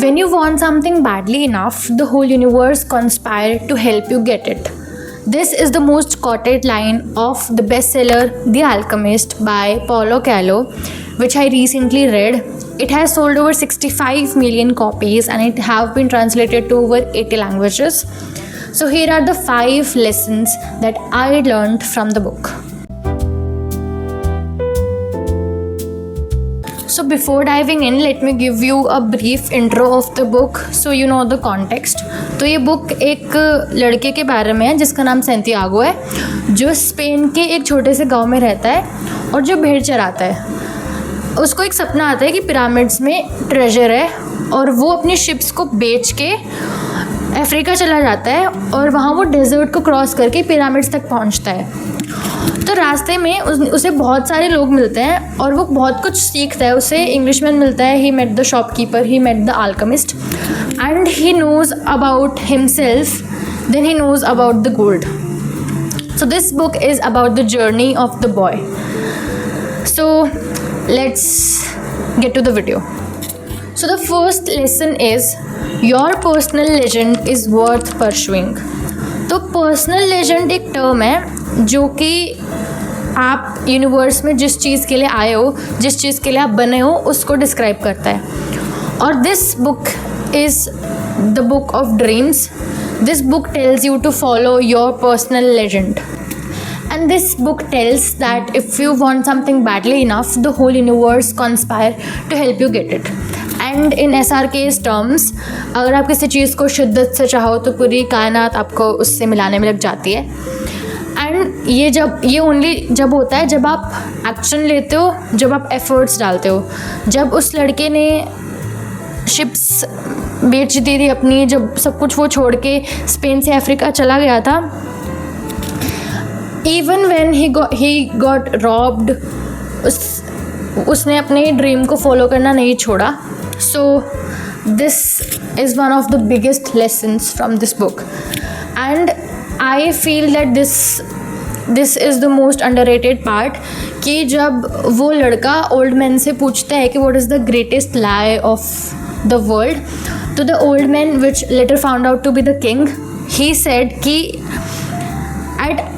When you want something badly enough, the whole universe conspires to help you get it. This is the most quoted line of the bestseller The Alchemist by Paulo Coelho, which I recently read. It has sold over 65 million copies and it have been translated to over 80 languages. So here are the 5 lessons that I learned from the book. So before diving in, let me give you a brief intro of the book so you know the context. तो ये book एक लड़के के बारे में है जिसका नाम सैंटियागो है, जो स्पेन के एक छोटे से गांव में रहता है और जो भेड़ चराता है। उसको एक सपना आता है कि पिरामिड्स में ट्रेजर है और वो अपनी शिप्स को बेच के अफ्रीका चला जाता है और वहाँ वो डेजर्ट को क्रॉस करके पिरामिड्स तक पहुँचता है। तो रास्ते में उसे बहुत सारे लोग मिलते हैं और वो बहुत कुछ सीखता है। उसे इंग्लिशमैन मिलता है, he met the shopkeeper, he met the alchemist and he knows about himself, then he knows about the gold. So this book is about the journey of the boy. So let's get to the video. So the first lesson is your personal legend is worth pursuing. तो personal legend एक term है जो कि आप universe में जिस चीज़ के लिए आए हो, जिस चीज़ के लिए आप बने हो, उसको डिस्क्राइब करता है. और this book is the book of dreams. This book tells you to follow your personal legend. And this book tells that if you want something badly enough, the whole universe conspire to help you get it. And in SRK's terms, अगर आप किसी चीज़ को शिद्दत से चाहो तो पूरी कायनात आपको उससे मिलाने में लग जाती है. एंड ये ओनली जब होता है जब आप एक्शन लेते हो, जब आप एफर्ट्स डालते हो. जब उस लड़के ने शिप्स बेच दी थी अपनी, जब सब कुछ वो छोड़ के स्पेन से अफ्रीका चला गया था, even when he got robbed, उसने अपने ड्रीम को फॉलो करना नहीं छोड़ा. So this is one of the biggest lessons from this book and I feel that this is the most underrated part. कि जब वो लड़का ओल्ड मैन से पूछता है कि what is the greatest lie of the world, तो the old man which later found out to be the king, he said कि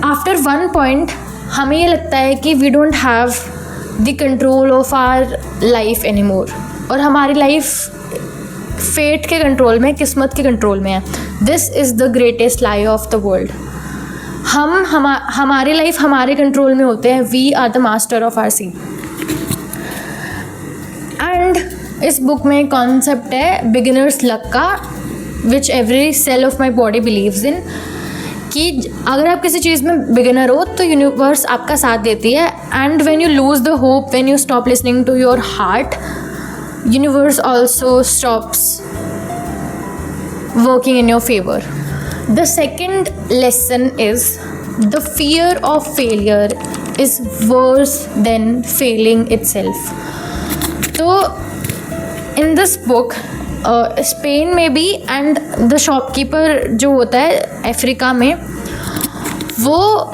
आफ्टर वन पॉइंट हमें ये लगता है कि we don't have the control of our life any more, और हमारी life fate के कंट्रोल में, किस्मत के कंट्रोल में है. This is the greatest lie of the world. हमारी लाइफ हमारे कंट्रोल में होते हैं. We are the master of our scene. And इस बुक में कॉन्सेप्ट है बिगिनर्स लक का, which every cell of my body believes in. कि अगर आप किसी चीज़ में बिगिनर हो तो यूनिवर्स आपका साथ देती है. And when you lose the hope, when you stop listening to your heart, universe also stops working in your favour. The second lesson is the fear of failure is worse than failing itself. तो in this book Spain में भी and the shopkeeper जो होता है Africa में, वो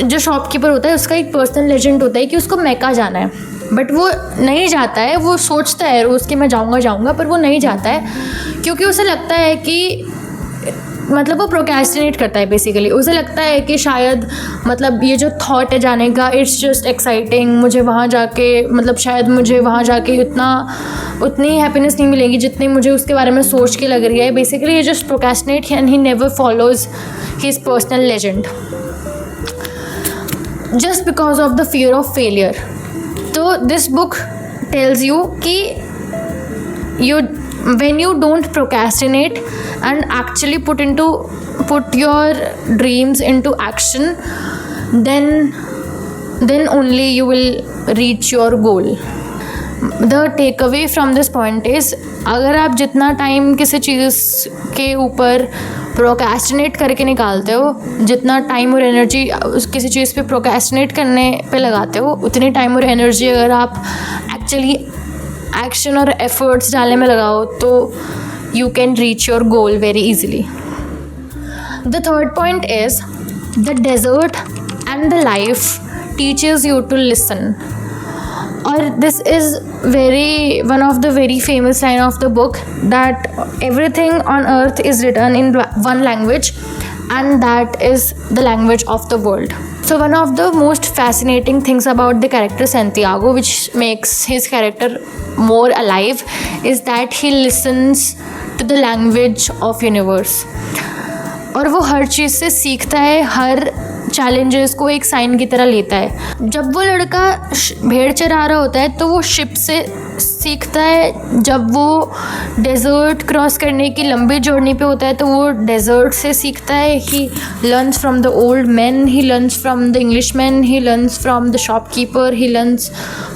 जो shopkeeper होता है उसका एक पर्सनल लेजेंड होता है कि उसको मेका जाना है, बट वो नहीं जाता है. वो सोचता है रोज़ कि मैं जाऊँगा, पर वो नहीं जाता है क्योंकि उसे लगता है कि मतलब वो प्रोक्रेस्टिनेट करता है. बेसिकली उसे लगता है कि शायद मतलब ये जो थॉट है जाने का, इट्स जस्ट एक्साइटिंग, मुझे वहाँ जाके मतलब शायद मुझे वहाँ जाके उतनी हैप्पीनेस नहीं मिलेगी जितनी मुझे उसके बारे में सोच के लग रही है. बेसिकली ये just procrastinate and he never follows his personal legend just because of the fear of failure. तो दिस बुक टेल्स यू कि when you don't procrastinate and actually put your dreams into action, then only you will reach your goal. The takeaway from this point is, अगर आप जितना time किसी चीज़ के ऊपर procrastinate करके निकालते हो, जितना टाइम और एनर्जी किसी चीज़ पे प्रोक्रेस्टिनेट करने पे लगाते हो, उतनी टाइम और एनर्जी अगर आप एक्चुअली एक्शन और एफर्ट्स डालने में लगाओ तो you can reach your goal very easily. The third point is the desert and the life teaches you to listen. और this is very one of the very famous line of the book that everything on earth is written in one language and that is the language of the world. So one of the most fascinating things about the character Santiago, which makes his character more alive, is that he listens to the language of universe. और वो हर चीज़ से सीखता है, हर challenges को एक sign की तरह लेता है. जब वो लड़का भेड़ चरा रहा होता है तो वो शिप से सीखता है. जब वो डेजर्ट क्रॉस करने की लंबी जर्नी पे होता है तो वो डेजर्ट से सीखता है. He learns from the old man, he learns from the English man, he learns from the shopkeeper, he learns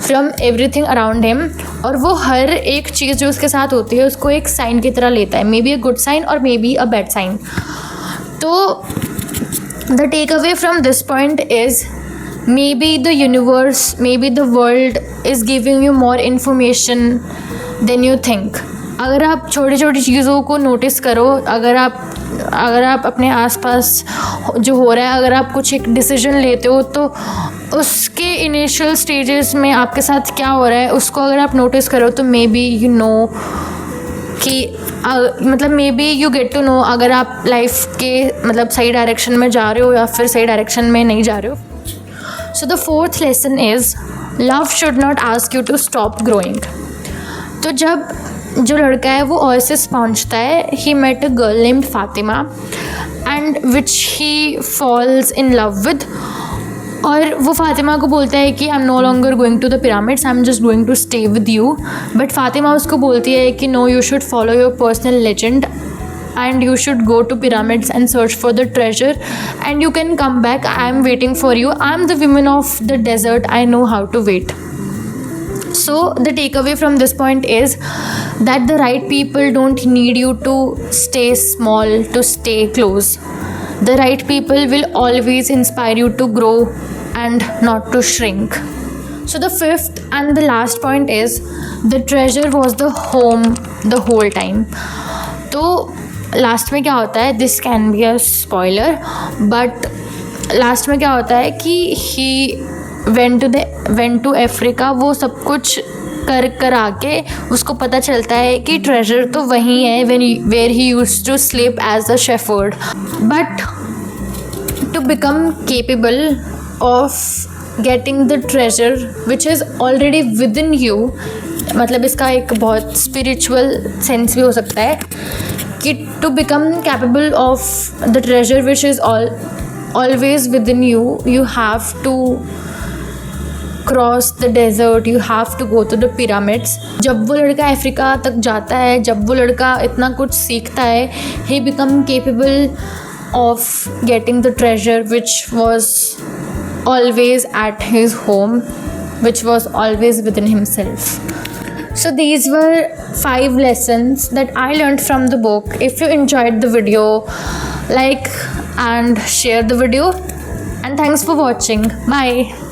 from everything around him. और वो हर एक चीज़ जो उसके साथ होती है उसको एक साइन की तरह लेता है, may be a good sign और may be a bad sign. तो the takeaway from this point is maybe the universe, maybe the world is giving you more information than you think. अगर आप छोटी छोटी चीज़ों को नोटिस करो, अगर आप अपने आसपास जो हो रहा है, अगर आप कुछ एक डिसीजन लेते हो तो उसके इनिशियल स्टेजेस में आपके साथ क्या हो रहा है उसको अगर आप नोटिस करो तो मे बी यू नो कि मतलब maybe you get to know अगर आप लाइफ के मतलब सही डायरेक्शन में जा रहे हो या फिर सही डायरेक्शन में नहीं जा रहे हो. So the fourth lesson is love should not ask you to stop growing. तो जब जो लड़का है वो ओएसिस पहुंचता है, he met a girl named Fatima and which he falls in love with. और वो फातिमा को बोलता है कि I am no longer going to the pyramids, I am just going to stay with you. But Fatima उसको बोलती है कि no, you should follow your personal legend and you should go to pyramids and search for the treasure and you can come back. I am waiting for you. I am the woman of the desert. I know how to wait. So the takeaway from this point is that the right people don't need you to stay small, to stay close. The right people will always inspire you to grow and not to shrink. So the fifth and the last point is the treasure was the home the whole time. तो last में क्या होता है, this can be a spoiler, but last में क्या होता है कि ही वेंट टू अफ्रीका. वो सब कुछ कर आके उसको पता चलता है कि ट्रेजर तो वहीं है where he used to sleep as a shepherd. But to become capable of getting the treasure which is already within you, मतलब इसका एक बहुत स्पिरिचुअल सेंस भी हो सकता है कि to become capable of the treasure which is always within you, you have to cross the desert, you have to go to the pyramids. जब वो लड़का अफ्रीका तक जाता है, जब वो लड़का इतना कुछ सीखता है, he become capable of getting the treasure which was always at his home, which was always within himself. So these were 5 lessons that I learned from the book. If you enjoyed the video, like and share the video, and thanks for watching. Bye.